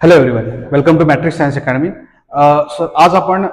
Hello everyone, welcome to Matrix Science Academy. Sir आज आपण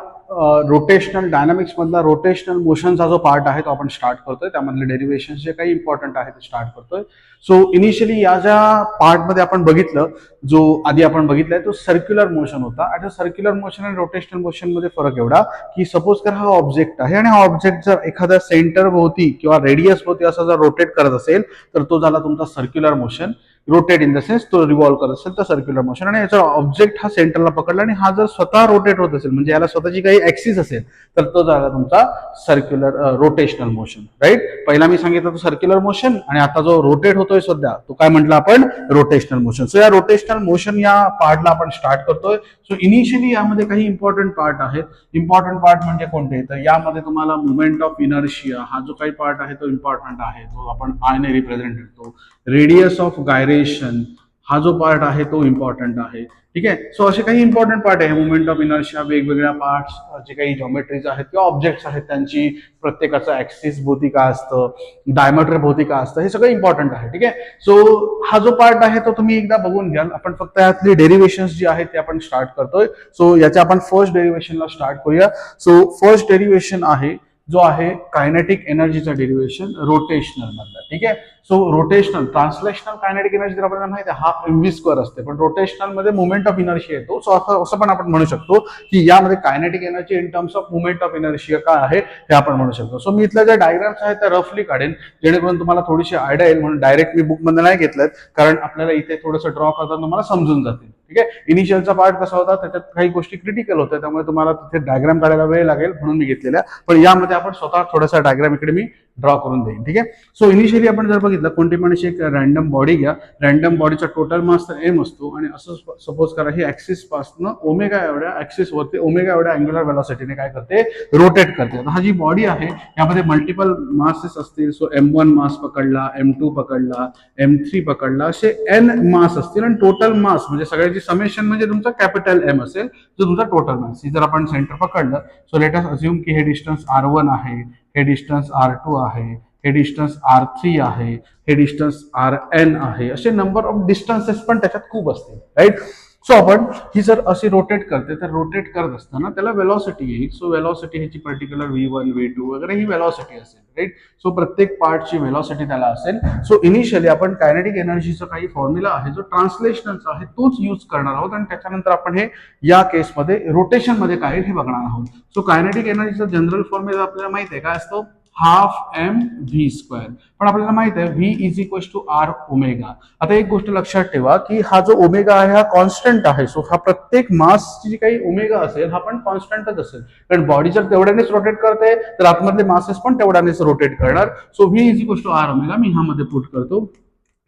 rotational dynamics मधला rotational मोशनचा जो पार्ट आहे तो आपण स्टार्ट करतोय. त्यामधले डेरिव्हेशन जे काही इम्पॉर्टंट आहे ते स्टार्ट करतोय. सो इनिशियली या ज्या पार्टमध्ये आपण बघितलं, जो आधी आपण बघितलाय तो सर्क्युलर मोशन होता. आता सर्क्युलर मोशन आणि रोटेशनल मोशन मध्ये फरक एवढा की सपोज कर हा ऑब्जेक्ट आहे आणि हा ऑब्जेक्ट जर एखाद्या सेंटर भोवती किंवा रेडियस भोवती असा जर रोटेट करत असेल तर तो झाला तुमचा circular motion. Rotate in the sense तो रिव्हॉल्व करत असेल तर सर्क्युलर मोशन. आणि याचा ऑब्जेक्ट हा सेंटरला पकडला आणि हा जर स्वतः रोटेट होत असेल म्हणजे याला स्वतःची काही ऍक्सिस असेल तर तो झाला तुमचा सर्क्युलर रोटेशनल मोशन. राईट, पहिला मी सांगितलं तो सर्क्युलर मोशन आणि आता जो रोटेट होतोय सध्या तो काय म्हटलं आपण, रोटेशनल मोशन. सो या रोटेशनल मोशन या पार्टला आपण स्टार्ट करतोय. सो इनिशियली यामध्ये काही इम्पॉर्टंट पार्ट आहेत. इम्पॉर्टंट पार्ट म्हणजे कोणते, तर यामध्ये तुम्हाला मुवमेंट ऑफ इनर्शिया हा जो काही पार्ट आहे तो इम्पॉर्टंट आहे, तो आपण आय ने रिप्रेझेंट करतो. रेडियस ऑफ गायरेशन हा जो पार्ट आहे तो इम्पॉर्टंट आहे. ठीक आहे. सो असे काही इम्पॉर्टंट पार्ट आहे. मुवमेंट ऑफ इनर्शिया, वेगवेगळ्या पार्ट्स जे काही जॉमेट्रीज आहेत किंवा ऑब्जेक्ट्स आहेत त्यांची प्रत्येकाचं ऍक्सिस भोवती काय असतं, डायमीटर भोवती काय असतं, हे सगळं इम्पॉर्टंट आहे. ठीक आहे. सो हा जो पार्ट आहे तो तुम्ही एकदा बघून घ्याल. आपण फक्त यातली डेरिव्हेशन्स जी आहेत ते आपण स्टार्ट करतोय. सो याच्या आपण फर्स्ट डेरिव्हेशनला स्टार्ट करूया. सो फर्स्ट डेरिव्हेशन आहे जो आहे कायनेटिक एनर्जीचा डेरिव्हेशन रोटेशनल मधला. ठीक आहे. So rotational, translational kinetic energy तर आपल्याला माहिती आहे हाफ एम व्ही स्क्वेअर असते, पण रोटेशनल मध्ये मुवमेंट ऑफ इनर्शिया येतो. सो असं पण आपण म्हणू शकतो की यामध्ये kinetic energy in terms of movement of inertia काय आहे हे आपण म्हणू शकतो. सो मी इथल्या ज्या डायग्राम्स आहेत त्या रफली काढेन जेणेकरून तुम्हाला थोडीशी आयडिया येईल. म्हणून डायरेक्ट मी बुक मध्ये नाही घेतलं कारण आपल्याला इथे थोडंसं ड्रॉ करताना तुम्हाला समजून जातील. ठीक आहे. इनिशियलचा पार्ट कसा होता, त्याच्यात काही गोष्टी क्रिटिकल होत्या त्यामुळे तुम्हाला तिथे डायग्राम काढायला वेळ लागेल म्हणून मी घेतलेल्या, पण यामध्ये आपण स्वतः थोडासा डायग्राम इकडे मी ड्रॉ करून देईन. ठीक आहे. सो इनिशियली आपण जर बघितलं कोणती पण अशी एक रॅन्डम बॉडी घ्या. रॅन्डम बॉडीचा टोटल मास तर एम असतो आणि असं सपोज करा ही ऍक्सिस पासून ओमेगा एवढ्या ऍक्सिस वरती ओमेगा एवढ्या अँग्युलर वेलॉसिटीने काय करते, रोटेट करते. आता हा जी बॉडी आहे यामध्ये मल्टिपल मासेस असतील. सो M1 मास पकडला, M2 पकडला, M3 पकडला, असे N मास असतील आणि टोटल मास म्हणजे सगळ्याची समेशन म्हणजे तुमचा कॅपिटल M असेल जो तुमचा टोटल मास. ही जर आपण सेंटर पकडलं, सो लेट अस अज्युम की हे डिस्टन्स R1 आहे, हे डिस्टन्स R2 आहे, हे डिस्टन्स R3 आहे, हे डिस्टन्स Rn आहे. असे नंबर ऑफ डिस्टन्सेस पण त्याच्यात खूप असतील. राईट. सो आपण ही जर अशी रोटेट करते तर रोटेट करत असताना त्याला वेलॉसिटी येईल. सो वेलॉसिटी ह्याची पर्टिक्युलर V1 V2 वगैरे ही वेलॉसिटी असेल. राईट. सो प्रत्येक पार्टची वेलॉसिटी त्याला असेल. सो इनिशियली आपण कायनेटिक एनर्जीचा काही फॉर्म्युला आहे जो ट्रान्सलेशनलचा आहे तोच यूज करणार आहोत आणि त्याच्यानंतर आपण हे या केसमध्ये रोटेशन मध्ये काय हे बघणार आहोत. सो कायनेटिक एनर्जीचा जनरल फॉर्म्युला आपल्याला माहिती आहे काय असतो, हाफ एम व्ही स्क्वेअर. पण आपल्याला माहित आहे V is equal to R omega. आता एक गोष्ट लक्षात ठेवा की हा जो ओमेगा आहे हा कॉन्स्टंट आहे. सो हा प्रत्येक मासची जी काही ओमेगा असेल हा पण कॉन्स्टंटच असेल, कारण बॉडी जर तेवढ्यानेच रोटेट करते तर आतमधले मासेस पण तेवढ्यानेच रोटेट करणार. So v is equal to R omega मी ह्यामध्ये पुट करतो.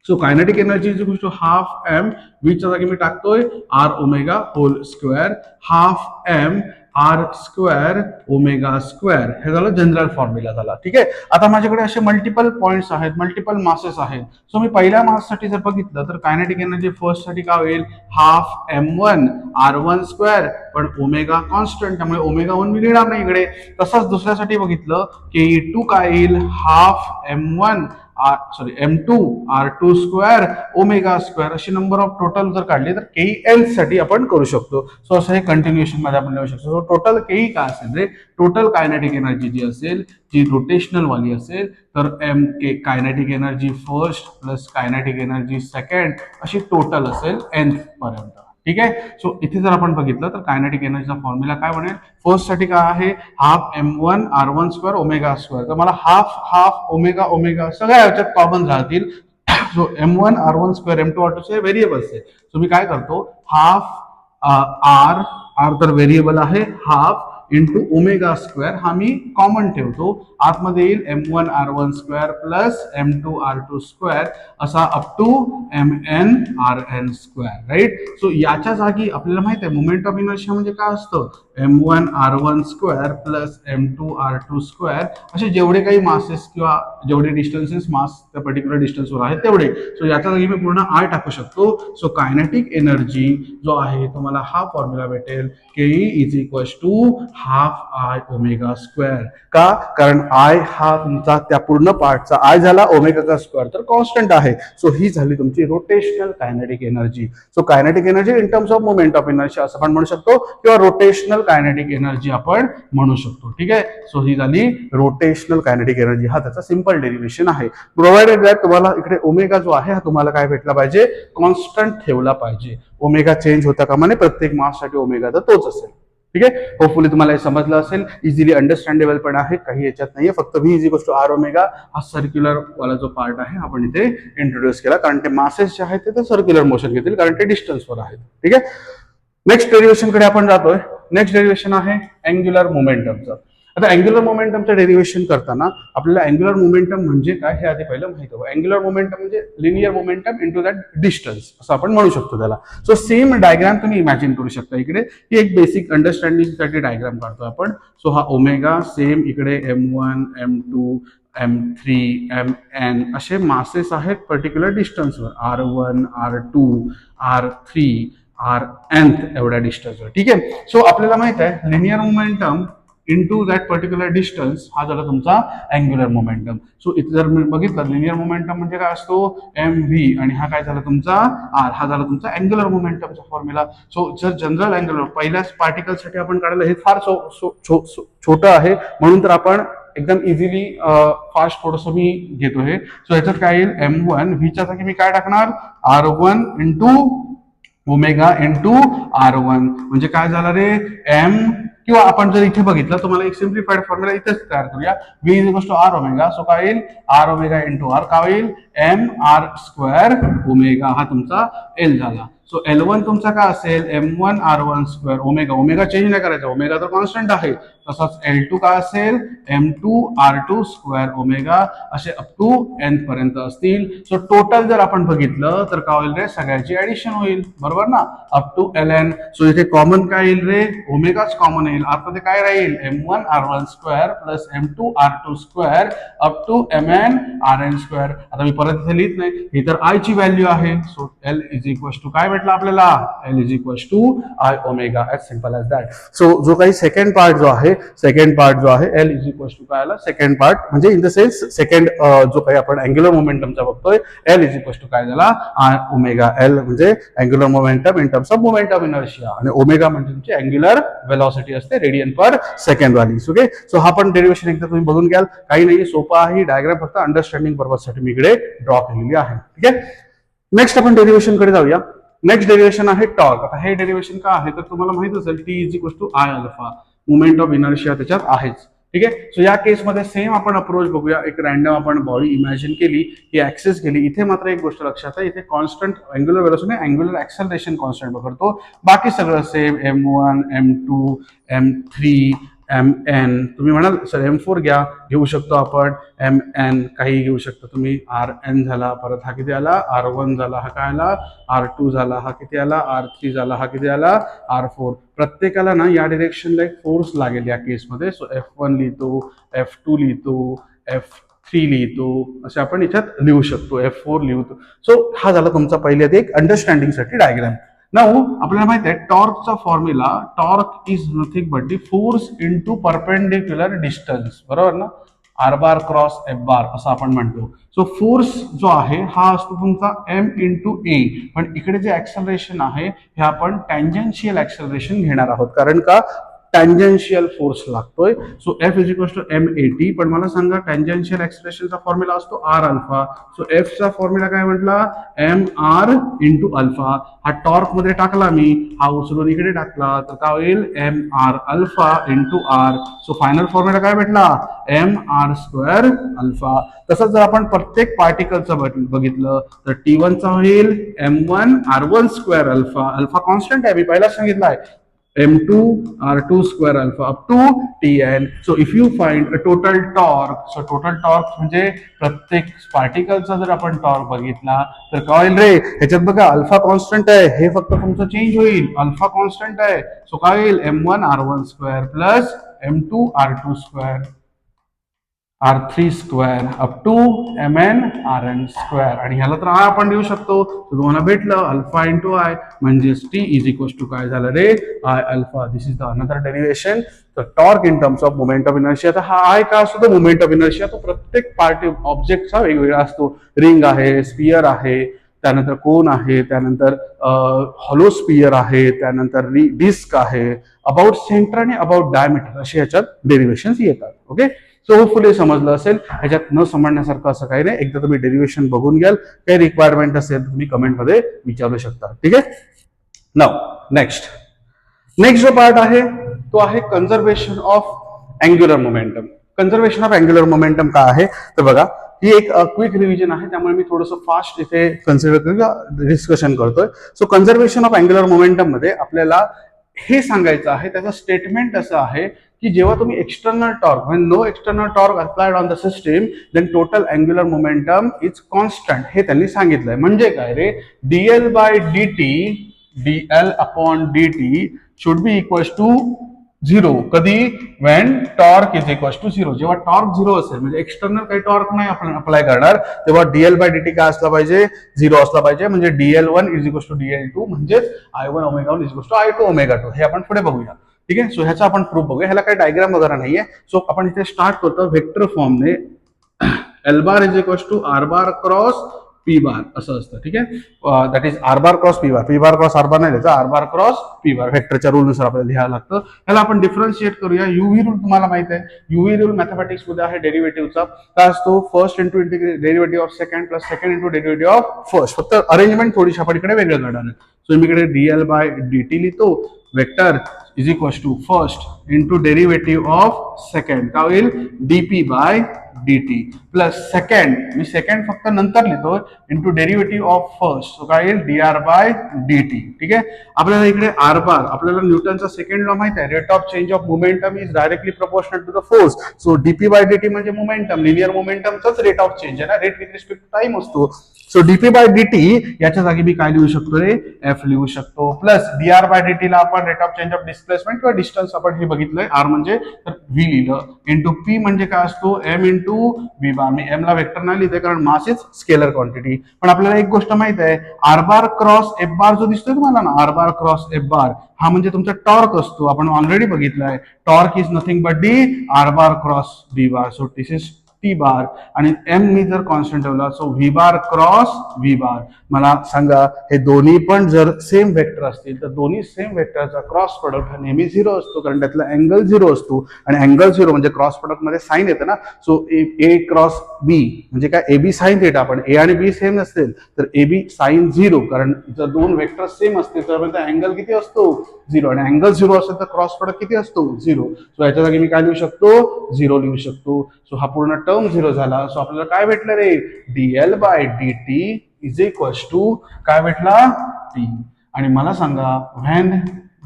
So kinetic energy is equal to half m व्हीच्या जागी मी टाकतोय r omega whole square, half m r square omega square. हे झालं जनरल फॉर्म्युला झाला. ठीक आहे. आता माझ्याकडे असे मल्टिपल पॉइंट्स आहेत, मल्टिपल मासेस आहेत. सो मी पहिल्या माससाठी जर बघितलं तर कायनेटिक एनर्जी फर्स्ट साठी काय होईल, हाफ M1 R1 स्क्वेअर, पण ओमेगा कॉन्स्टंट त्यामुळे ओमेगा 1 मी लिहिणार नाही इकडे. तसंच दुसऱ्यासाठी बघितलं की टू काय येईल, half M1 M2 R2 square omega square. अशी नंबर ऑफ टोटल जर काढली तर KL साठी आपण करू शकतो. सो असं हे कंटिन्युएशन मध्ये आपण लिहू शकतो. सो टोटल KE काय असेल रे, टोटल कायनेटिक एनर्जी जी असेल जी रोटेशनल वाली असेल तर m k kinetic energy first plus kinetic energy second अशी टोटल असेल n पर्यंत. ठीक आहे. सो इथे जर आपण बघितलं तर कायनेटिक एनर्जीचा फॉर्म्युला काय बनेल, फर्स्ट साठी काय आहे, half M1 R1 square omega square. तर मला हाफ हाफ ओमेगा ओमेगा सगळ्या याच्यात कॉमन राहतील. So M1 R1 square M2 R2 चे व्हेरिएबल्स आहे. सो मी काय करतो, हाफ आर आर तर व्हेरिएबल आहे, हाफ इंटू ओमेगा स्क्वेअर हा मी कॉमन ठेवतो. आतमध्ये येईल M1 R1 square plus M2 R2 square असा up to MN RN square. Right. So याच्या जागी आपल्याला माहित आहे मुवमेंट ऑफ इनर्शिया म्हणजे काय असतं, M1 R1 square plus M2 R2 square. असे जेवढे काही मासेस किंवा जेवढे डिस्टन्सेस मास त्या पर्टिक्युलर डिस्टन्सवर आहेत तेवढे. सो याच्या जागी मी पूर्ण आय टाकू शकतो. सो कायनेटिक एनर्जी जो आहे तुम्हाला हा फॉर्म्युला भेटेल, KE is equal to half I omega square. का? कारण आय हा तुमचा त्या पूर्ण पार्टचा आय झाला ओमेगाचा स्क्वेअर, तर कॉन्स्टंट आहे. सो ही झाली तुमची rotational kinetic energy. So kinetic energy in terms of moment of inertia असं आपण म्हणू शकतो, किंवा रोटेशनल कायनेटिक एनर्जी आपण म्हणू शकतो. ठीक आहे. सो ही झाली रोटेशनल कायनेटिक एनर्जी. हा त्याचा सिंपल डेरिव्हेशन आहे. प्रोव्हाइडेड दॅट तुम्हाला इकडे ओमेगा जो आहे हा तुम्हाला काय भेटला पाहिजे, कॉन्स्टंट ठेवला पाहिजे. ओमेगा चेंज होता कामा नये, प्रत्येक माससाठी ओमेगा तर तोच असेल. ठीक आहे. होपफुली तुम्हाला हे समजलं असेल, इझिली अंडरस्टँडेबल पण आहे, काही याच्यात नाहीये. फक्त V is equals to R omega हा सर्क्युलर वाला जो पार्ट आहे आपण इथे इंट्रोड्यूस केला, कारण ते मासेस जे आहेत ते सर्क्युलर मोशन घेतील, कारण ते डिस्टन्सवर आहेत. ठीक आहे. नेक्स्ट डेरिव्हेशन कडे आपण जातोय. नेक्स्ट डेरिव्हेशन आहे अँग्युलर मोमेंटमचं. आता अँग्युलर मोमेंटमचं डेरिव्हेशन करताना आपल्याला अँग्युलर मोमेंटम म्हणजे काय हे आधी पहिलं माहिती हवं. अँग्युलर मोमेंटम म्हणजे linear momentum into that distance असं आपण म्हणू शकतो त्याला. सो सेम डायग्राम तुम्ही इमॅजिन करू शकता. इकडे ही एक बेसिक अंडरस्टँडिंगसाठी डायग्राम काढतो आपण. सो हा ओमेगा सेम इकडे M1 M2 M3 Mn असे मासेस आहेत particular डिस्टन्सवर, R1 R2 R3 Rnth एवढ्या डिस्टन्सवर. ठीक आहे. सो आपल्याला माहित आहे linear momentum into that particular distance हा झाला तुमचा अँग्युलर मोमेंटम. सो इथे जर बघितलं लिनियर मोमेंटम म्हणजे काय असतो mv, आणि हा काय झाला तुमचा r, हा झाला तुमचा अँग्युलर मोमेंटमचा फॉर्म्युला. सो जर जनरल अँग्युलर पहिल्याच पार्टिकलसाठी आपण काढलं, हे फार छोटं आहे म्हणून तर आपण एकदम इझिली फास्ट थोडस मी घेतो हे. सो याच्यात काय येईल m1 व्हीच्या जागी मी काय टाकणार r1 into omega into r1, म्हणजे काय झालं रे m, किंवा आपण जर इथे बघितलं तुम्हाला एक सिम्प्लिफाईड फॉर्म्युला इथेच तयार करूया. v is equals to R omega. So काय येईल आर ओमेगा इंटू आर, काय होईल एम आर स्क्वेअर ओमेगा, हा तुमचा एल झाला. सो L1 तुमचा काय असेल M1 R1 square omega. Omega change नाही करायचा, ओमेगा तर कॉन्स्टंट आहे. तसंच L2 काय असेल M2 R2 स्क्वेअर ओमेगा, असे अप टू n पर्यंत असतील. सो टोटल जर आपण बघितलं तर काय होईल रे, सगळ्याची ऍडिशन होईल, बरोबर ना, अप टू Ln. सो इथे कॉमन काय येईल रे, ओमेगाच कॉमन येईल. आतमध्ये काय राहील M1 R1 square plus M2 R2 square up to Mn Rn square. आता मी परत इथे लिहित नाही, ही तर आय ची व्हॅल्यू आहे. So L is equals to काय भेटला आपल्याला, L is equals to I omega, as simple as that. So जो काही सेकंड पार्ट जो आहे L इज इक्वल्स टू काय आला, सेकंड पार्ट म्हणजे इन द सेन्स सेकंड जो काही आपण अँग्युलर मोमेंटमचा बघतोय, L इज इक्वल्स टू काय झाला आय ओमेगा. L म्हणजे angular momentum in terms of moment of inertia, आणि ओमेगा म्हणजे तुमची अँग्युलर व्हेलॉसिटी असते रेडियन पर सेकंड वाली. ओके. सो हा पण डेरिव्हेशन एकदा तुम्ही बघून घ्याल, काही नाही, सोपा आहे. डायग्राम फक्त अंडरस्टँडिंग पर्पजसाठी मी इकडे ड्रॉ केलेली आहे. ठीक आहे. नेक्स्ट आपण डेरिव्हेशन कडे जाऊया. नेक्स्ट डेरिव्हेशन आहे टॉर्क. आता हे डेरिव्हेशन का आहे तर तुम्हाला माहित असेल T is equals to I alpha, moment of inertia त्याच्यात आहेच. ठीक आहे. सो या केसमध्ये सेम आपण अप्रोच बघूया. एक रॅन्डम आपण बॉडी इमॅजिन केली, ही ऍक्सेस केली. इथे मात्र एक गोष्ट लक्षात आहे, इथे constant angular velocity angular acceleration constant पकडतो, बाकी सगळं same M1 M2 M3 Mn. तुम्ही म्हणाल सर M4 घेऊ शकतो आपण, Mn काही घेऊ शकता तुम्ही. Rn झाला, परत हा किती आला R1 झाला, हा काय आला R2 झाला, हा किती आला R3 झाला, हा किती आला R4. प्रत्येकाला ना या डिरेक्शनला एक फोर्स लागेल या केसमध्ये. सो F1 लिहितो, F2 लिहितो, F3 लिहितो, असे आपण याच्यात लिहू शकतो, F4 लिहितो. सो हा झाला तुमचा पहिल्या एक अंडरस्टँडिंगसाठी डायग्राम. नाऊ आपल्याला माहिती आहे टॉर्कचा formula, torque is nothing but the force into perpendicular distance, बरोबर ना, R bar cross F bar असं आपण म्हणतो. सो फोर्स जो आहे हा असतो तुमचा M इंटू ए, पण इकडे जे ऍक्सेलरेशन आहे हे आपण टँजेन्शियल ऍक्सेलरेशन घेणार आहोत, कारण का टँजेन्शियल फोर्स लागतोय. So F is equals to M80, पण मला सांगा टँजेन्शियल ऍक्सेलरेशनचा फॉर्म्युला असतो R अल्फा. सो F चा फॉर्म्युला काय म्हटला MR इंटू अल्फा. हा टॉर्क मध्ये टाकला मी, हा उचलून इकडे टाकला तर काय होईल MR alpha into R. So final formula काय भेटला MR स्क्वेअर अल्फा. तसंच जर आपण प्रत्येक पार्टिकलचं बघितलं तर T1 चा होईल M1 R1 square alpha. Alpha constant आहे, मी पहिलाच सांगितलं आहे, M2 R2 square alpha up to Tn. So if you find a total torque, so total torque म्हणजे प्रत्येक पार्टिकलचा जर आपण टॉर्क बघितला तर काय होईल रे, ह्याच्यात बघा अल्फा कॉन्स्टंट आहे, हे फक्त तुमचं चेंज होईल, अल्फा कॉन्स्टंट आहे. सो काय होईल M1 R1 square plus M2 R2 square. R3 square up to mn Rn square आणि ह्याला तर आय आपण देऊ शकतो. तुम्हाला भेटलं अल्फा इंटू आय म्हणजेच टी इज इक्वल टू काय झालं रे I alpha. This is the another derivation. तर torque in terms of moment of inertia. तर हा आय काय असतो, मोमेंट ऑफ इनर्शिया. तो प्रत्येक पार्टी ऑब्जेक्टचा वेगवेगळा असतो. रिंग आहे, स्पियर आहे, त्यानंतर कोन आहे, त्यानंतर हॉलो स्पियर आहे, त्यानंतर डिस्क आहे, अबाउट सेंटर आणि अबाउट डायमीटर असे ह्याच्यात डेरिवेशन येतात. ओके, सो होपफुली समजलं असेल. ह्याच्यात न समजण्यासारखं असं काही नाही. एकदा तुम्ही डेरिवेशन बघून घ्याल, काही रिक्वायरमेंट असेल तुम्ही कमेंटमध्ये विचारू शकता. ठीक आहे. नाव नेक्स्ट जो पार्ट आहे तो आहे conservation of angular momentum. Conservation of angular momentum काय आहे तर बघा, ही एक क्विक रिव्हिजन आहे, त्यामुळे मी थोडंसं फास्ट इथे डिस्कशन करतोय. So conservation of angular momentum मध्ये आपल्याला हे सांगायचं आहे, त्याचं स्टेटमेंट असं आहे की जेव्हा तुम्ही external torque, when no external torque applied on the system then total angular momentum is constant. हे त्यांनी सांगितलंय. म्हणजे काय रे, d l by dt dl upon dt should be equal to 0. कधी? When torque is equal to 0. जेव्हा torque 0 असेल, म्हणजे एक्सटर्नल काही टॉर्क नाही आपण अप्लाय करणार, तेव्हा डीएल बाय dt काय असला पाहिजे, 0 असला पाहिजे. म्हणजे dl1 is equal to dl2 म्हणजेच I1 omega one is equal to I2 omega two. हे आपण पुढे बघूया. ठीक आहे. सो ह्याचा आपण प्रूफ बघूया. ह्याला काही डायग्राम वगैरे नाहीये. सो आपण इथे स्टार्ट करतो व्हेक्टर फॉर्मने. L bar is equal to r bar cross p bar असं असतं. ठीक आहे. That is r bar cross p bar. P bar cross r bar नाही द्यायचा, r bar cross p bar. व्हेक्टरच्या रूलनुसार आपल्याला लिहायला लागतं. ह्याला आपण डिफरन्शिएट करूया. युव्ही रूल तुम्हाला माहित आहे. युव्ही रूल मॅथमॅटिक्स मध्ये आहे डेरिव्हेटिव्हचा. काय असतो? First into derivative of second plus second into derivative of first. फक्त अरेंजमेंट थोडीशी आपण इकडे वेगळं करणार आहे. सो मी इकडे डीएल बाय dt लिहितो. Vector is equal to first into derivative of second. काय होईल? D p by dt plus second, मी सेकंड फक्त नंतर लिहितो, into derivative of first. So काय येईल? dr by dt. ठीक आहे. आपल्याला इकडे आर बार, आपल्याला न्यूटनचा सेकंड लॉ माहित आहे, rate of change of momentum is directly proportional to the force. So d p by dt म्हणजे मोमेंटम, लिनियर मोमेंटमचाच रेट ऑफ चेंज आहे ना, rate with respect to time असतो. सो डीपी बाय dt याच्या जागी मी काय लिहू शकतो रे, एफ लिहू शकतो. प्लस dr बाय dt ला आपण rate of change of displacement किंवा डिस्टन्स आपण हे बघितलंय, आर म्हणजे तर व्ही लिहिलं, इंटू पी म्हणजे काय असतो, एम इंटू व्ही बार. मी एम ला वेक्टर नाही लिहिते कारण मास इज स्केलर क्वांटिटी. पण आपल्याला एक गोष्ट माहित आहे, R bar cross F bar जो दिसतोय तुम्हाला ना, R bar cross F bar, हा म्हणजे तुमचा टॉर्क असतो. आपण ऑलरेडी बघितलंय, torque is nothing but the R bar cross B bar. So this is T bar. आणि एम मी जर कॉन्स्टंट ठेवला, so V bar cross V bar. मला सांगा, हे दोन्ही पण जर सेम वेक्टर असतील तर दोन्ही सेम वेक्टरचा क्रॉस प्रोडक्ट हा नेहमी 0 असतो, कारण त्यातला अँगल 0 असतो. आणि अँगल 0 म्हणजे क्रॉस प्रोडक्ट मध्ये साइन येतं ना. सो ए क्रॉस बी म्हणजे काय, ए बी साइन थिटा. पण ए आणि बी सेम नसतील तर ए बी साइन 0, कारण जर दोन वेक्टर सेम असतील तर अँगल किती असतो, 0. आणि अँगल 0 असेल तर क्रॉस प्रोडक्ट किती असतो, 0. सो याच्या जागी मी काय लिहू शकतो, 0 लिहू शकतो. सो हा पूर्ण टर्म 0 झाला. सो आपल्याला काय भेटलं रे, d l by dt is equal to काय भेटला, टी. आणि मला सांगा, व्हेन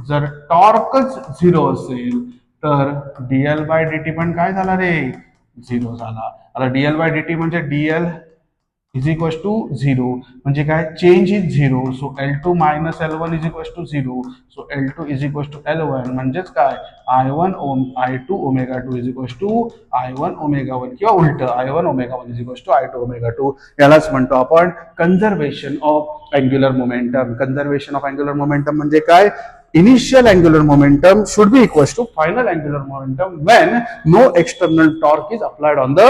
जर टॉर्कच 0 असेल तर डीएल बाय dt पण काय झाला रे, 0 झाला. आता डीएल बाय dt म्हणजे डीएल इज इक्वल टू 0 म्हणजे काय, change is 0. So L2 minus L1 is equal to 0. So L2 is equal to L1 म्हणजेच काय, I2 omega 2 is equal to I1 omega 1 किंवा उलट I1 omega 1 is equal to I2 omega 2. यालाच म्हणतो आपण conservation of angular momentum. Conservation of angular momentum म्हणजे काय, initial angular momentum should be equal to final angular momentum when no external torque is applied on the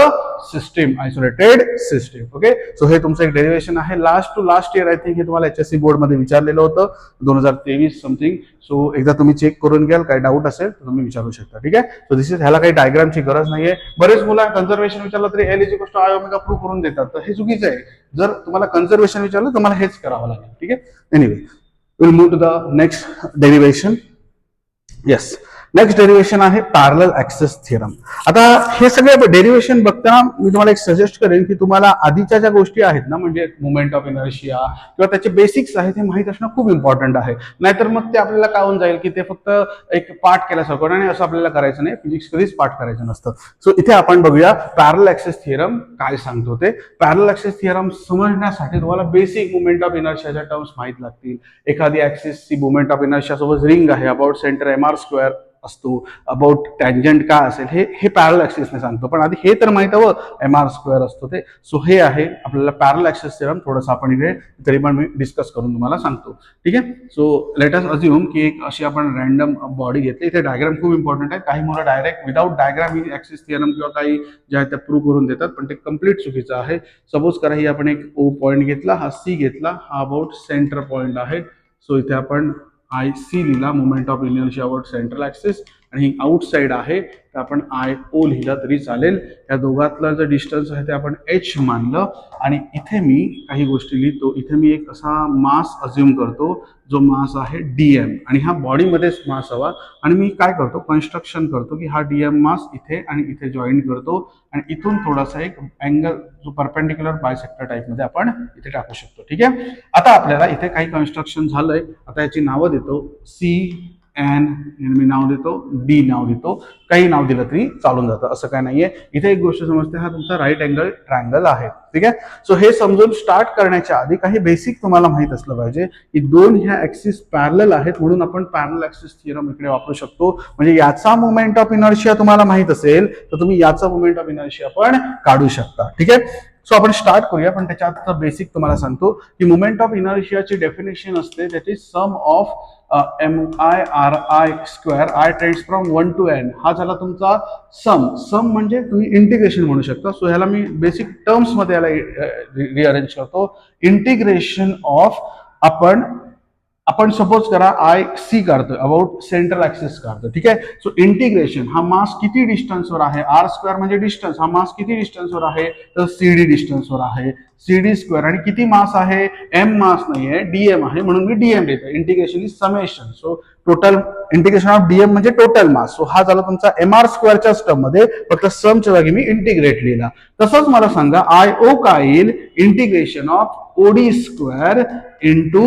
system, isolated system. Okay, so हे तुमचं एक derivation आहे. Last to last year I think हे तुम्हाला HSC board मध्ये विचारलेलं होतं 2023 something. So एकदा तुम्ही चेक करून घ्याल, काही डाऊट असेल तर तुम्ही विचारू शकता. ठीक आहे. सो दिस इज, ह्याला काही डायग्रामची गरज नाहीये. बरेच मुलं कन्झर्वेशन विचारलं तरी L is equal to I omega prove करून देतात, तर हे चुकीचं आहे. जर तुम्हाला कन्झर्वेशन विचारलं तर मला हेच करावं लागेल. ठीक आहे. Anyway, we'll move to the next derivation. Yes, next derivation आहे पॅरलल ऍक्सेस थिअरम. आता हे सगळे डेरिवेशन बघताना मी तुम्हाला एक सजेस्ट करेन की तुम्हाला आधीच्या ज्या गोष्टी आहेत ना, म्हणजे मुवमेंट ऑफ इनर्शिया किंवा त्याचे बेसिक्स आहेत हे माहित असणं खूप इम्पॉर्टंट आहे. नाहीतर मग ते आपल्याला काय होऊन जाईल की ते फक्त एक पाठ केल्यासारखं, आणि असं आपल्याला करायचं नाही. फिजिक्स कधीच पाठ करायचं नसतं. सो इथे आपण बघूया पॅरलल ऍक्सेस थिअरम काय सांगतो ते. पॅरलल ऍक्सेस थिअरम समजण्यासाठी तुम्हाला बेसिक मुवमेंट ऑफ इनर्शियाच्या टर्म्स माहित लागतील. एखादी ऍक्सिसची मुवमेंट ऑफ इनर्शिया सोबत रिंग आहे, अबाउट सेंटर mr स्क्वेअर असतो, अबाउट टँजंट काय असेल हे हे पॅरल ऍक्सिसने सांगतो. पण आधी हे तर माहित हवं mr² असतो ते. सो हे आहे आपल्याला पॅरल ऍक्सिस थिअरम. थोडंसं आपण इकडे तरी पण मी डिस्कस करून तुम्हाला सांगतो. ठीक आहे. सो लेट अस अज्युम की एक अशी आपण रॅन्डम बॉडी घेतली. इथे डायग्राम खूप इम्पॉर्टंट आहे. काही मुलं डायरेक्ट विदाउट डायग्राम ही ऍक्सिस थिअरम किंवा काही ज्या त्या प्रूव्ह करून देतात, पण ते कम्प्लीट चुकीचं आहे. सपोज करा ही आपण एक ओ पॉईंट घेतला, हा सी घेतला, हा अबाउट सेंटर पॉईंट आहे. सो इथे आपण आय सी लिहिला, moment of inertia about central axis, आणि ही आउटसाइड आहे तर आपण आय ओ लिहिला तरी चालेल. या दोघातलं जे डिस्टन्स आहे ते आपण एच मानलं. आणि इथे मी काही गोष्टी लिहितो. इथे मी एक असा मास अज्युम करतो जो मास आहे डीएम, आणि हा बॉडीमध्येच मास हवा. आणि मी काय करतो, कन्स्ट्रक्शन करतो की हा डीएम मास इथे आणि इथे जॉईन करतो, आणि इथून थोडासा एक अँगल जो परपेंडिक्युलर बायसेक्टर टाईपमध्ये आपण इथे टाकू शकतो. ठीक आहे. आता आपल्याला इथे काही कन्स्ट्रक्शन झालंय. आता याची नावं देतो. सी एन मी नाव देतो, डी नाव देतो, काही नाव दिलं तरी चालून जातं, असं काय नाहीये. इथे एक गोष्ट समजते, हा तुमचा राईट अँगल ट्रायंगल आहे. ठीक आहे. सो हे समजून स्टार्ट करण्याच्या आधी काही बेसिक तुम्हाला माहित असलं पाहिजे की दोन ह्या ऍक्सिस पॅरलल आहेत, म्हणून आपण पॅरलल ऍक्सिस थिअरम इकडे वापरू शकतो. म्हणजे याचा मोमेंट ऑफ इनर्शिया तुम्हाला माहित असेल तर तुम्ही याचा मोमेंट ऑफ इनर्शिया पण काढू शकता. ठीक आहे. सो आपण स्टार्ट करूया, पण त्याच्यात बेसिक तुम्हाला सांगतो की मोमेंट ऑफ इनर्शियाची डेफिनेशन असते त्याची sum of MI/RI², I tends from 1 to n. हा झाला तुमचा सम म्हणजे तुम्ही इंटिग्रेशन म्हणू शकता. सो ह्याला मी बेसिक टर्म्स मध्ये याला रिअरेंज करतो. इंटिग्रेशन ऑफ आपण सपोज करा आय सी काढतोय, अबाउट सेंट्रल ऍक्सिस काढतोय. ठीक आहे. सो इंटिग्रेशन, हा मास किती डिस्टन्सवर आहे, r² म्हणजे डिस्टन्स, हा मास किती डिस्टन्सवर आहे तर CD डिस्टन्सवर आहे, CD². आणि किती मास आहे, m मास नाहीये, dm आहे, म्हणून मी dm देतो. Integration is summation. So total integration of dm म्हणजे टोटल मास. सो हा झाला तुमचा mr² च्या टर्म मध्ये, फक्त समच्या जागी मी इंटिग्रेट लिहिला. तसंच मला सांगा IO काय येईल, integration of OD² into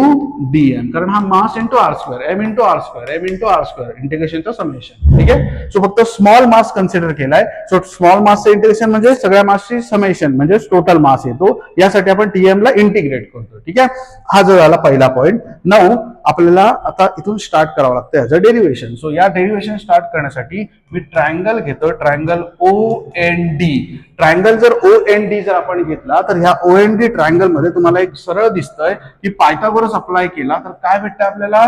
d m, कारण हा mass into r², m into r², इंटिग्रेशनचं समेशन. ठीक आहे. सो फक्त स्मॉल मास कन्सिडर केलाय. सो स्मॉल मासचं इंटिग्रेशन म्हणजे सगळ्या मासची समेशन म्हणजे टोटल मास येतो. यासाठी आपण टीएम ला इंटिग्रेट करतो. ठीक आहे. हा जो झाला पहिला पॉईंट. नाऊ आपल्याला आता इथून स्टार्ट करावं लागतं याचं डेरिव्हेशन. सो या डेरिव्हेशन स्टार्ट करण्यासाठी मी ट्रायंगल घेतो, ट्रायंगल OND. ट्रायंगल जर OND जर आपण घेतला तर ह्या OND ट्रायंगल मध्ये तुम्हाला एक सरळ दिसतंय की पायथागोरस अप्लाय केला तर काय भेटतं आपल्याला,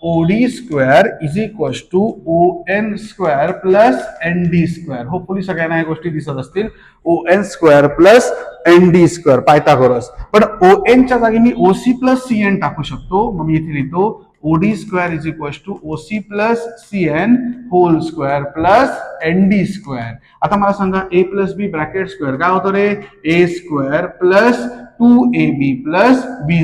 OD² is equals to ON² plus ND². Hopefully सगळ्यांना ह्या गोष्टी दिसत असतील. ON² plus ND², Pythagoras. पण ON च्या जागी मी OC प्लस CN टाकू शकतो. मग मी इथे लिहितो OD² is equals to OC plus CN whole square plus ND². आता मला सांगा A plus B bracket square काय होतं रे, A² plus 2AB plus B²,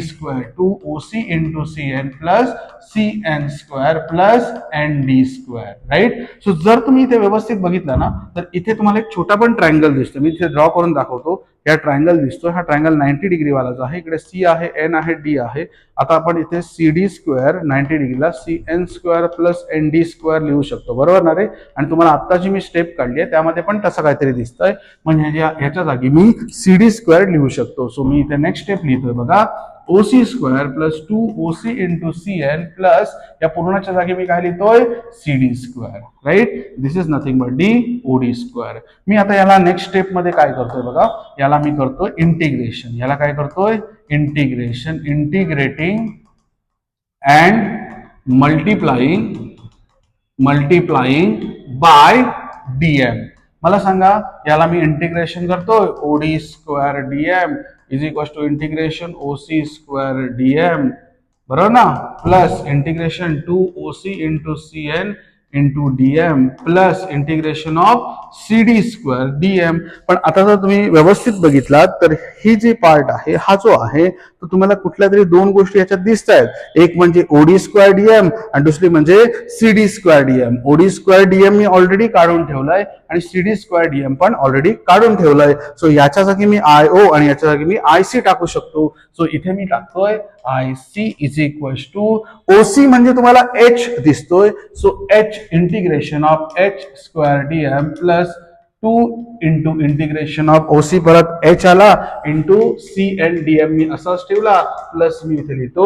2OC into CN plus CN² plus ND². Right. So जर तुम्ही इथे व्यवस्थित बघितलं ना तर इथे तुम्हाला एक छोटा पण ट्रायंगल दिसतो. मी इथे ड्रॉ करून दाखवतो. या ट्रायंगल दिसतोय, हा ट्रायंगल 90 डिग्री वालाच आहे. इकडे C आहे, N आहे, D आहे. आता आपण इथे CD² 90 डिग्रीला CN² प्लस ND² लिहू शकतो, बरोबर ना रे. आणि तुम्हाला आता जी मी स्टेप काढली आहे त्यामध्ये पण तसं काहीतरी दिसतंय. म्हणजे ह्याच्या जागी मी CD² लिहू शकतो. सो मी इथे नेक्स्ट स्टेप लिहितोय बघा, OC² plus 2OC into CN plus या पूर्णच्या जागी मी काय लिहितोय, CD². Right. This is nothing but OD². मी आता याला नेक्स्ट स्टेप मध्ये काय करतोय बघा, याला मी करतोय इंटिग्रेशन. याला काय करतोय, integration, integrating and multiplying by DM. मला सांगा याला मी इंटिग्रेशन करतोय OD² dm is equal to integration OC² dm, बरोबर ना, plus integration 2OC into CN into DM plus integration of CD² dm. पण आता जर तुम्ही व्यवस्थित बघितलात तर ही जी पार्ट आहे हा जो आहे तो तुम्हाला कुठल्या तरी दोन गोष्टी याच्यात दिसत आहेत. एक म्हणजे OD² dm आणि दुसरी म्हणजे CD² dm. OD² dm मी ऑलरेडी काढून ठेवलाय आणि CD² dm पण ऑलरेडी काढून ठेवलाय. सो याच्या जागी मी IO आणि याच्या जागी मी IC टाकू शकतो. सो इथे मी टाकतोय IC is equals to OC म्हणजे तुम्हाला H दिसतोय. So H integration of H² dm plus 2 into integration of OC परत H आला इंटू CN dm मी असाच ठेवला प्लस मी इथे लिहितो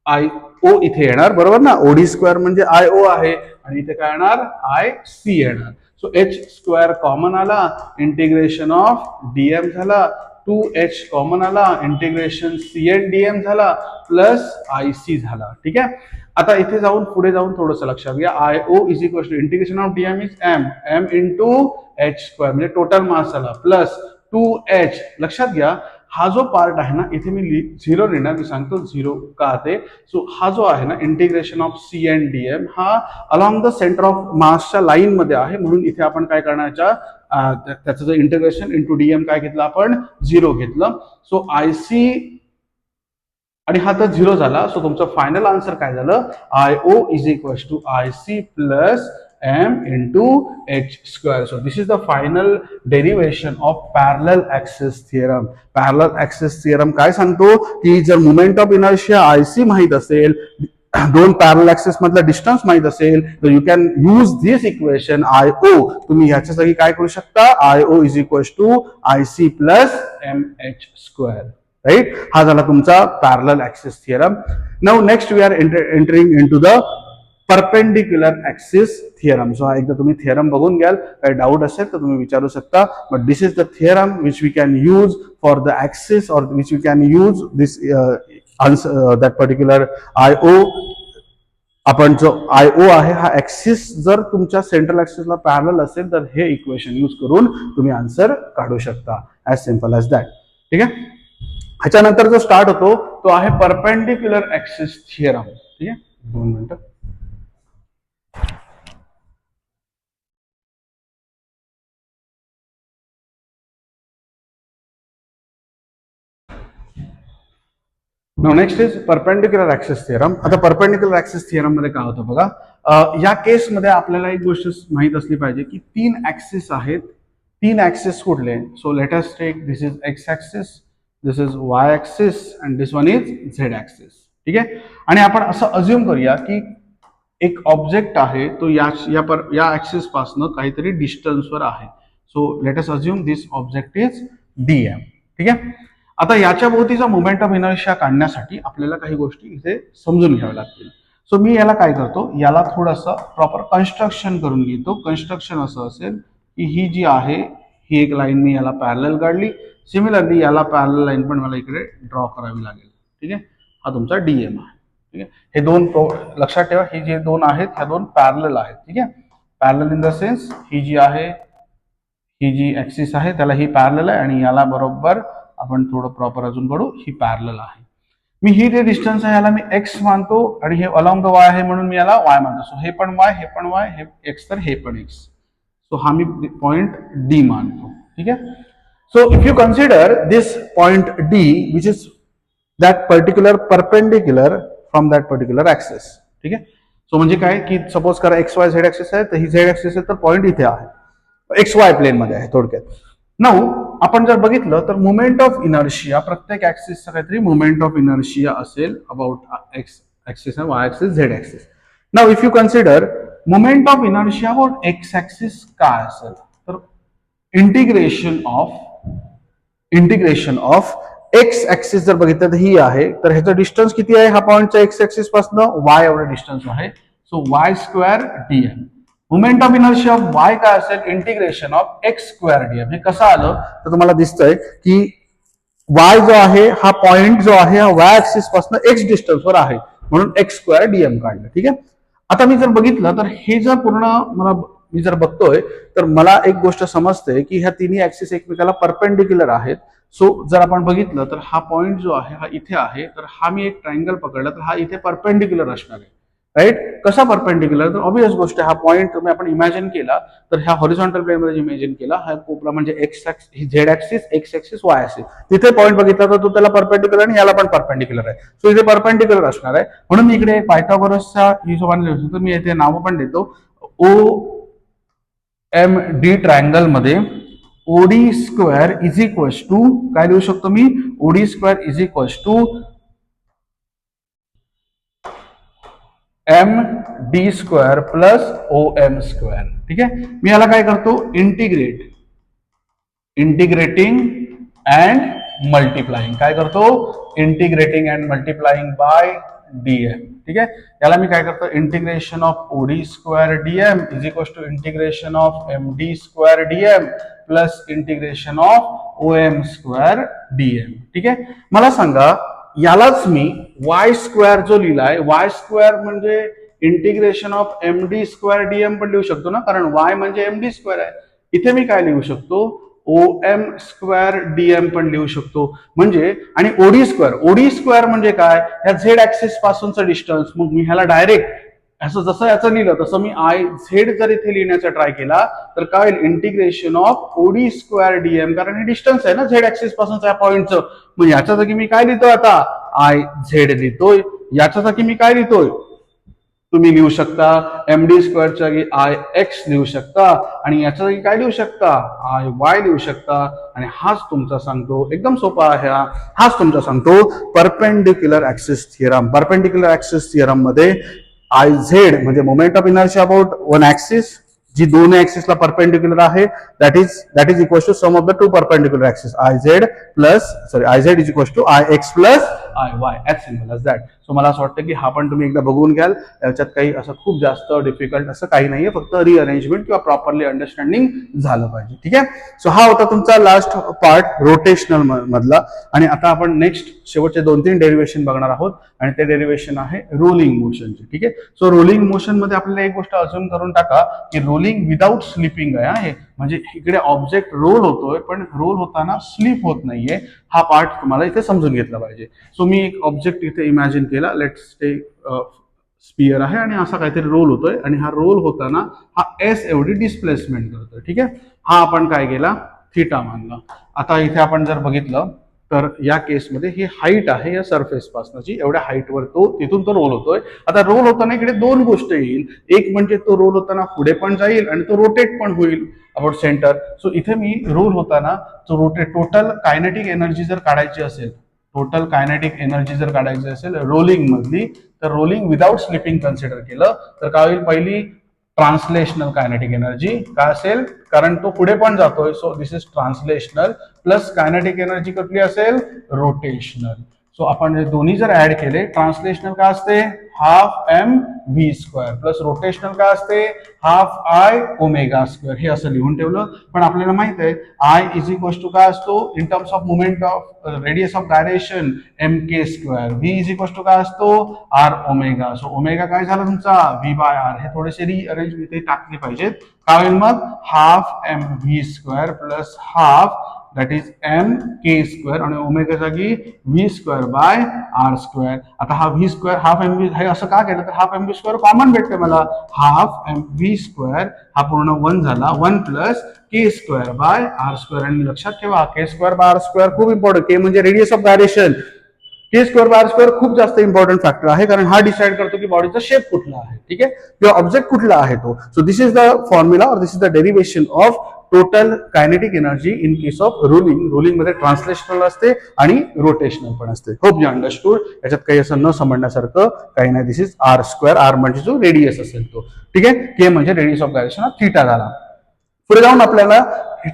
IO इथे येणार, बरोबर ना. OD² म्हणजे IO आहे आणि इथे काय येणार आय सी येणार. सो एच स्क्वेअर कॉमन आला, इंटिग्रेशन ऑफ डीएम झाला, 2h कॉमन आला, इंटिग्रेशन सीएन डीएम झाला प्लस आय सी झाला. ठीक आहे. आता इथे जाऊन पुढे जाऊन थोडंसं लक्षात घ्या, I O is equal to integration of DM is M into H square म्हणजे टोटल मास झाला प्लस 2h. लक्षात घ्या हा जो पार्ट आहे ना इथे मी 0 लिहिणार, मी सांगतो 0 का ते. सो हा जो आहे ना integration of c n d m हा अलॉंग द सेंटर ऑफ मासच्या लाईन मध्ये आहे, म्हणून इथे आपण काय करण्याच्या त्याचं जे इंटिग्रेशन इंटू डीएम काय घेतलं आपण 0 घेतलं. सो आय सी आणि हा तर 0 झाला. सो तुमचं फायनल आन्सर काय झालं, I O is equal to I C plus m into h square. So this is the final derivation of parallel axis theorem. Parallel axis theorem काय सांगतो की जर मोमेंट ऑफ इनर्शिया IC माहित असेल, दोन parallel axis मधला distance माहित असेल, तर you can use this equation IO. तुम्ही ह्याच्यासाठी काय करू शकता, IO is equal to IC plus MH square. Right. हा झाला तुमचा parallel axis theorem. Now next we are entering into the perpendicular axis theorem. So एकदा तुम्ही थिअरम बघून घ्याल, काही डाऊट असेल तर तुम्ही विचारू शकता. But this is the theorem which we can use for the axis और which we can use this that particular IO. आपण जो IO आहे हा ऍक्सिस जर तुमच्या सेंट्रल ऍक्सिसला पॅरलल असेल तर हे इक्वेशन यूज करून तुम्ही आन्सर काढू शकता. As simple as that. ठीक आहे. ह्याच्यानंतर जो स्टार्ट होतो तो आहे परपेंडिक्युलर ऍक्सिस थिअरम. ठीक आहे. 2 मिनिटं. No next is perpendicular axis theorem. आता परपेंडिक्युलर ऍक्सिस थिअरम मध्ये काय होतं बघा, या केसमध्ये आपल्याला एक गोष्ट माहित असली पाहिजे की 3 ऍक्सिस आहेत. 3 ऍक्सिस कुठले, so let us take this is X axis, this is Y axis and this one is Z axis. ठीक आहे. आणि आपण असं अज्युम करूया की एक ऑब्जेक्ट आहे तो या ऍक्सिस पासून काहीतरी डिस्टन्सवर आहे. So let us assume this object is DM. ठीक आहे. आता याच्या भोवतीचा मोमेंट ऑफ इनर्शिया काढण्यासाठी आपल्याला काही गोष्टी इथे समजून घ्याव्या लागतील. सो मी याला काय करतो, याला थोडंसं प्रॉपर कन्स्ट्रक्शन करून घेतो. कन्स्ट्रक्शन असं असेल की ही जी आहे ही एक लाईन मी याला पॅरलल काढली, सिमिलरली याला पॅरलल लाईन पण मला इकडे ड्रॉ करावी लागेल. ठीक आहे. हा तुमचा डीएम आहे. ठीक आहे. हे दोन लक्षात ठेवा, हे जे दोन आहेत ह्या दोन पॅरलल आहेत. ठीक आहे. पॅरलल इन द सेन्स ही जी आहे ही जी ऍक्सिस आहे त्याला ही पॅरलल आहे आणि याला बरोबर आपण थोडं प्रॉपर अजून काढू, ही पॅरलल आहे. मी ही जे डिस्टन्स आहे याला मी एक्स मानतो आणि हे अलॉंग द वाय आहे म्हणून मी याला वाय मानतो. सो हे पण वाय, हे पण वाय, हे एक्स तर हे पण एक्स. सो हा मी पॉइंट डी मानतो. ठीक आहे. So if you consider this point D which is that particular perpendicular from that particular axis. ठीक आहे. सो म्हणजे काय की सपोज करा एक्स वाय झेड ऍक्सिस आहे, तर ही झेड ऍक्सिस आहे तर पॉइंट इथे आहे, एक्स वाय प्लेन मध्ये आहे थोडक्यात. नाऊ आपण जर बघितलं तर मुवमेंट ऑफ इनर्शिया प्रत्येक ऍक्सिसचा काहीतरी मुवमेंट ऑफ इनर्शिया असेल about x axis Y axis Z axis. Now if you consider movement of inertia about x axis काय असेल, तर इंटिग्रेशन ऑफ एक्स ऍक्सिस जर बघितलं तर ही आहे, तर ह्याचं डिस्टन्स किती आहे, हा पॉइंटच्या एक्स ऍक्सिस पासून वाय एवढं डिस्टन्स आहे. So Y square DM. Moment of inertia of Y काय असेल, integration of x square DM. हे कसं आलं तर तुम्हाला दिसतंय की वाय जो आहे हा पॉइंट जो आहे हा वाय ऍक्सिस पासून एक्स डिस्टन्सवर आहे म्हणून एक्स स्क्वेअर डीएम काढलं. ठीक आहे. आता मी जर बघितलं तर हे जर पूर्ण मी जर बघतोय तर मला एक गोष्ट समजते की ह्या तिन्ही ऍक्सिस एकमेकाला परपेंडिक्युलर आहेत. सो जर आपण बघितलं तर हा पॉइंट जो आहे हा इथे आहे, तर हा मी एक ट्रायंगल पकडला तर हा इथे परपेंडिक्युलर असणार आहे. राईट. कसा परपेंडिक्युलर, तर ऑब्वियस गोष्ट हा पॉइंट तुम्ही आपण इमॅजिन केला तर ह्या हॉरिझॉन्टल प्लेन मध्ये इमॅजिन केला, हा कोपरा म्हणजे x axis Z axis, x axis Y axis. तिथे पॉइंट बघितला तर तो त्याला परपेंडिक्युलर आणि याला पण परपेंडिक्युलर आहे. सो इथे परपेंडिक्युलर असणार आहे. म्हणून मी इकडे पायथागोरसच्या हिशोबाने लिहू शकतो. मी इथे नाव पण देतो, ओ एम डी ट्रायंगल मध्ये O D square is equal to काय लिहू शकतो मी, O D square is equal to M D square plus O M square. ठीक आहे. मी याला काय करतो, इंटिग्रेटिंग अँड मल्टिप्लाइंग. काय करतो, integrating and multiplying by dm. ठीक आहे, याला मी काय करतो, integration of OD square DM is equal to integration of M D square DM plus integration of O M square DM. ठीक आहे, मला सांगा यालाच मी वाय स्क्वेअर जो लिहिलाय, वाय स्क्वेअर म्हणजे integration of M D square DM पण लिहू शकतो ना, कारण वाय म्हणजे एम डी स्क्वेअर आहे. इथे मी काय लिहू शकतो, ओ एम स्क्वेअर डीएम पण लिहू शकतो. म्हणजे आणि ओडी स्क्वेअर म्हणजे काय, या झेड ऍक्सिस पासूनचं डिस्टन्स. मग मी ह्याला डायरेक्ट असं जसं याचं लिहिलं तसं मी आय झेड जर इथे लिहिण्याचा ट्राय केला तर काय होईल, integration of OD square DM, कारण हे डिस्टन्स आहे ना झेड ऍक्सिस पासूनचं या पॉईंटचं. मग याच्या जागी मी काय लिहितोय आता, आय झेड लिहितोय. याच्या जागी मी काय लिहितोय, तुम्ही लिहू शकता एम डी स्क्वेअरच्या जागी आय एक्स लिहू शकता आणि याच्या जागी काय लिहू शकता, आय वाय लिहू शकता. आणि हाच तुमचा सांगतो, एकदम सोपा आहे हाच तुमचा सांगतो perpendicular axis theorem. Perpendicular axis theorem मध्ये आय झेड म्हणजे moment of inertia about one axis, जी दोन्ही ऍक्सिसला परपेंडिक्युलर आहे, that is equal to sum of the two perpendicular axis, I Z is equal to I X plus I Y, as simple as that. So मला असं वाटतं की हा पण तुम्ही एकदा बघून घ्याल, याच्यात काही असं खूप जास्त डिफिकल्ट असं काही नाहीये, फक्त रिअरेंजमेंट किंवा प्रॉपरली अंडरस्टँडिंग झालं पाहिजे. ठीक आहे, सो हा होता तुमचा लास्ट पार्ट रोटेशनल मधला. आणि आता आपण नेक्स्ट शेवटचे 2-3 डेरिवेशन बघणार आहोत आणि ते डेरिवेशन आहे रोलिंग मोशनचे. ठीक आहे, सो रोलिंग मोशन मध्ये आपल्याला एक गोष्ट अजून करून टाका की रोलिंग विदाउट स्लिपिंग आहे, म्हणजे इकडे ऑब्जेक्ट रोल होतोय पण रोल होताना स्लिप होत नाहीये. हा पार्ट तुम्हाला इथे समजून घेतला पाहिजे. सो मी एक ऑब्जेक्ट इथे इमॅजिन केला, लेट्स टेक स्पियर आहे आणि असा काहीतरी रोल होतोय आणि हा रोल होताना हा एस एवढी डिस्प्लेसमेंट करतोय. ठीक आहे, हा आपण काय केला, थिटा मानला. आता इथे आपण जर बघितलं तर या केसमध्ये ही हाईट आहे या सरफेस पासूनची, एवढ्या हाईटवर तिथून तो रोल होतोय. आता रोल होताना इकडे दोन गोष्ट येईल, एक म्हणजे तो रोल होताना पुढे पण जाईल आणि तो रोटेट पण होईल अबाउट सेंटर. सो इथे मी रोल होताना तो रोटेट, टोटल कायनेटिक एनर्जी जर काढायची असेल, रोलिंग मधली, तर रोलिंग विदाउट स्लिपिंग कन्सिडर केलं तर काय होईल, पहिली ट्रान्सलेशनल कायनेटिक एनर्जी काय असेल, कारण तो पुढे पण जातोय, so this is translational, plus kinetic energy कुठली असेल, रोटेशनल. सो आपण हे दोन्ही जर ऍड केले, ट्रान्सलेशनल काय असते, half M V square, plus rotational काय असते, हाफ आय ओमेगा स्क्वेअर. हे असं लिहून ठेवलं. पण आपल्याला माहित आहे आय इज इक्वल टू काय असतो, in terms of movement of radius of gyration M K square, V is equal to काय असतो, आर ओमेगा. सो ओमेगा काय झाला तुमचा, व्ही बाय आर. हे थोडेसे रिअरेंज इथे टाकले पाहिजेत. काय होईल मग, half M V square plus half that is M K square आणि ओमेगा जागी V square by R square. आता हा V square half M V, हे असं का केलं तर half M V square common भेटते मला, हाफ एम व्ही स्क्वेअर हा पूर्ण 1 झाला, 1 plus K square by R square. आणि लक्षात ठेवा K square by R square खूप इम्पॉर्टंट, के म्हणजे radius of gyration. K square by R square खूप जास्त इंपॉर्टंट फॅक्टर आहे, कारण हा डिसाइड करतो की बॉडीचा शेप कुठला आहे. ठीक आहे, किंवा ऑब्जेक्ट कुठला आहे तो. So this is the formula और this is the derivation of total kinetic energy in case of rolling. Rolling मध्ये ट्रान्सलेशनल असते आणि रोटेशनल पण असते. Hope you understood. याच्यात काही असं न समजण्यासारखं काही नाही. This is r square, r म्हणजे जो रेडियस असेल तो. ठीक आहे, के म्हणजे radius of gyration of theta झाला. पुढे जाऊन आपल्याला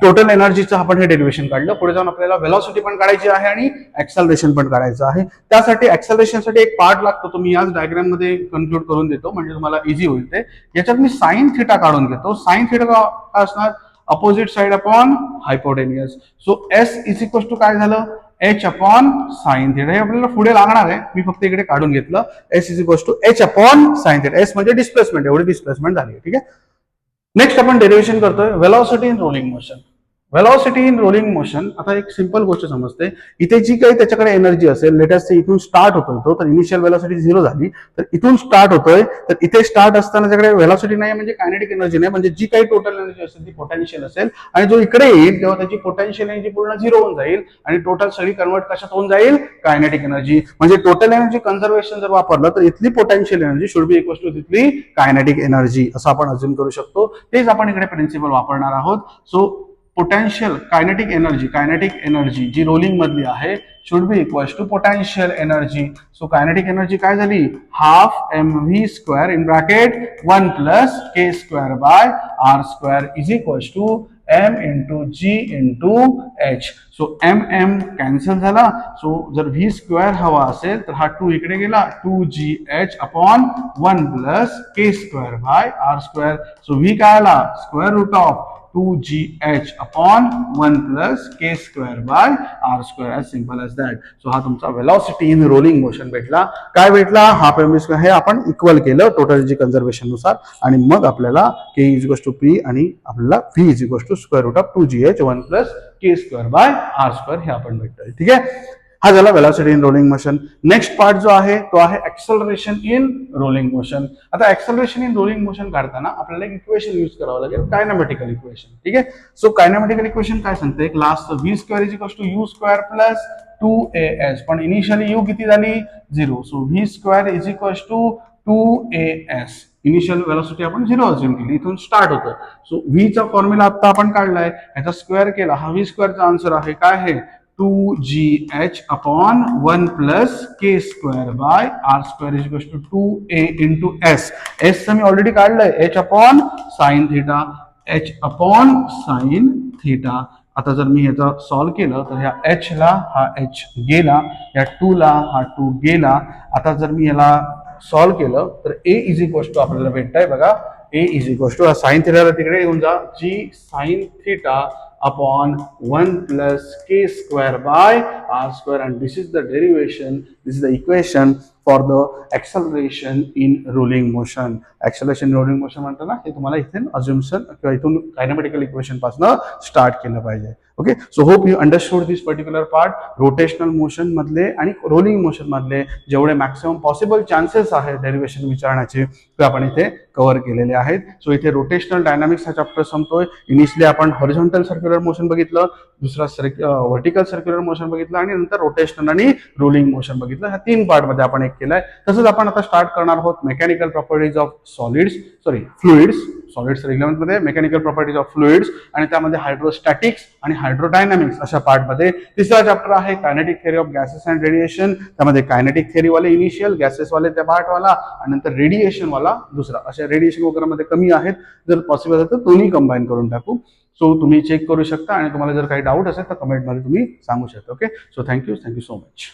टोटल एनर्जीचं आपण हे डेरिवेशन काढलं. पुढे जाऊन आपल्याला वेलॉसिटी पण काढायची आहे आणि ऍक्सलरेशन पण काढायचं आहे. त्यासाठी ऍक्सलरेशनसाठी एक पार्ट लागतो, तो मी याच डायग्राम मध्ये कन्क्लूड करून देतो म्हणजे तुम्हाला इझी होईल ते. याच्यात मी साइन थिटा काढून घेतो. साइन थिटा काय असणार, opposite side upon hypotenuse. So S is equal to काय झालं, एच अपॉन साइन थिटा. हे आपल्याला पुढे लागणार आहे, मी फक्त इकडे काढून घेतलं. S is equal to H upon sine theta. S म्हणजे डिस्प्लेसमेंट, एवढी डिस्प्लेसमेंट झाली. ठीक आहे, नेक्स्ट आपण डेरिवेशन करतोय velocity in rolling motion. Velocity in rolling motion, आता एक सिंपल गोष्ट समजते. इथे जी काही त्याच्याकडे एनर्जी असेल, लेटेस्ट इथून स्टार्ट होतोय तो, तर इनिशियल वेलॉसिटी 0 झाली, तर इथून स्टार्ट होतोय, तर इथे स्टार्ट असताना त्याच्याकडे वेलॉसिटी नाही म्हणजे कायनेटिक एनर्जी नाही, म्हणजे जी काही टोटल एनर्जी असेल ती पोटेन्शियल असेल. आणि जो इकडे येईल तेव्हा त्याची पोटेन्शियल एनर्जी पूर्ण 0 होऊन जाईल आणि टोटल सगळी कन्वर्ट कशात होऊन जाईल, कायनेटिक एनर्जी. म्हणजे टोटल एनर्जी कन्झर्वेशन जर वापरलं तर इथली potential energy should be equal to तिथली कायनेटिक एनर्जी, असं आपण अज्युम करू शकतो. तेच आपण इकडे प्रिन्सिपल वापरणार आहोत. सो पोटेन्शियल कायनेटिक एनर्जी जी रोलिंग मधली आहे should be equal to potential energy. So kinetic energy काय झाली, half M V square in bracket 1 plus K square by R square is equal to M into G into H. So M M cancel झाला. So जर V square हवा असेल तर हा 2 इकडे गेला, 2gh upon 1 plus K square by R square. So V काय आला, square root of 2gh upon 1 plus K square by R square. As simple as that. So हा तुमचा वेलॉसिटी इन रोलिंग मोशन भेटला. काय भेटला, हाफ एम स्क्वेअर हे आपण equal केलं टोटल एनर्जी कन्झर्वेशन नुसार, आणि मग आपल्याला K is equal to P आणि आपल्याला V is equal to square root of 2gh 1 plus K square by R square हे आपण भेटतोय. ठीक आहे, हा झाला velocity in rolling motion. Next part जो आहे तो आहे एक्सेलरेशन इन रोलिंग मोशन. आता एक्सेलरेशन इन रोलिंग मोशन काढताना आपल्याला एक इक्वेशन यूज करावं लागेल, कायनेमॅटिकल इक्वेशन. ठीक आहे, सो कायनेमॅटिकल इक्वेशन काय सांगते, एक last V square is equal to U square plus 2as, पण इनिशियली यू किती झाली 0. So V square is equal to 2as. Initial velocity आपण 0 अज्युम केली, इथून स्टार्ट होतं. सो व्ही चा फॉर्म्युला आता आपण काढलाय, याचा स्क्वेअर केला, हा व्ही स्क्वेअरचा आन्सर आहे काय आहे 2gh upon 1 plus K square by R square is equal to 2a into s. S मी ऑलरेडी काढलंय, h upon sine theta, h upon sine theta. आता जर मी ह्याचा सॉल्व केलं तर ह्या एच ला हा एच गेला, या 2 ला हा 2 गेला. आता जर मी याला सॉल्व केलं तर ए इज इक्वल टू आपल्याला भेटतंय बघा, ए इज इक्वल टू साइन थिटाला तिकडे येऊन जा, जी sine theta upon 1 plus k square by r square, and this is the derivation, this is the equation for the acceleration in rolling motion. Acceleration in rolling motion म्हणतो ना, हे तुम्हाला इथून assumption किंवा इथून कायनेमॅटिकल इक्वेशन पासून स्टार्ट केलं पाहिजे. Okay, so hope you understood this particular part. Rotational motion मधले आणि रोलिंग मोशन मधले जेवढे मॅक्सिमम पॉसिबल चान्सेस आहेत डेरिव्हेशन विचारण्याचे ते आपण इथे कव्हर केलेले आहेत. सो इथे रोटेशनल डायनामिक्स हा चॅप्टर संपतोय. इनिशियली आपण हॉरिझॉन्टल सर्क्युलर मोशन बघितलं, दुसरा व्हर्टिकल सर्क्युलर मोशन बघितलं, आणि नंतर रोटेशनल आणि रोलिंग मोशन बघितलं. ह्या 3 पार्ट मध्ये आपण एक केलाय. तसंच आपण आता स्टार्ट करणार आहोत mechanical properties of fluids. Solids 11th मध्ये मेकॅनिकल प्रॉपर्टीज ऑफ फ्लुइड्स, आणि त्यामध्ये हायड्रोस्टॅटिक्स आणि हायड्रोडायनामिक्स अशा पार्ट मध्ये. तिसरा चॅप्टर आहे kinetic theory of gases and radiation. त्यामध्ये कायनेटिक थिअरी वाले इनिशियल, गॅसेस वाले त्या पार्ट वाला, आणि नंतर रेडिएशन वाला दुसरा. अशा रेडिएशन वगैरे मध्ये कमी आहेत, जर पॉसिबल असेल तर दोन्ही कंबाईन करून टाकू. सो तुम्ही चेक करू शकता, आणि तुम्हाला जर काही डाऊट असेल तर कमेंटमध्ये तुम्ही सांगू शकता. Okay, so thank you so much.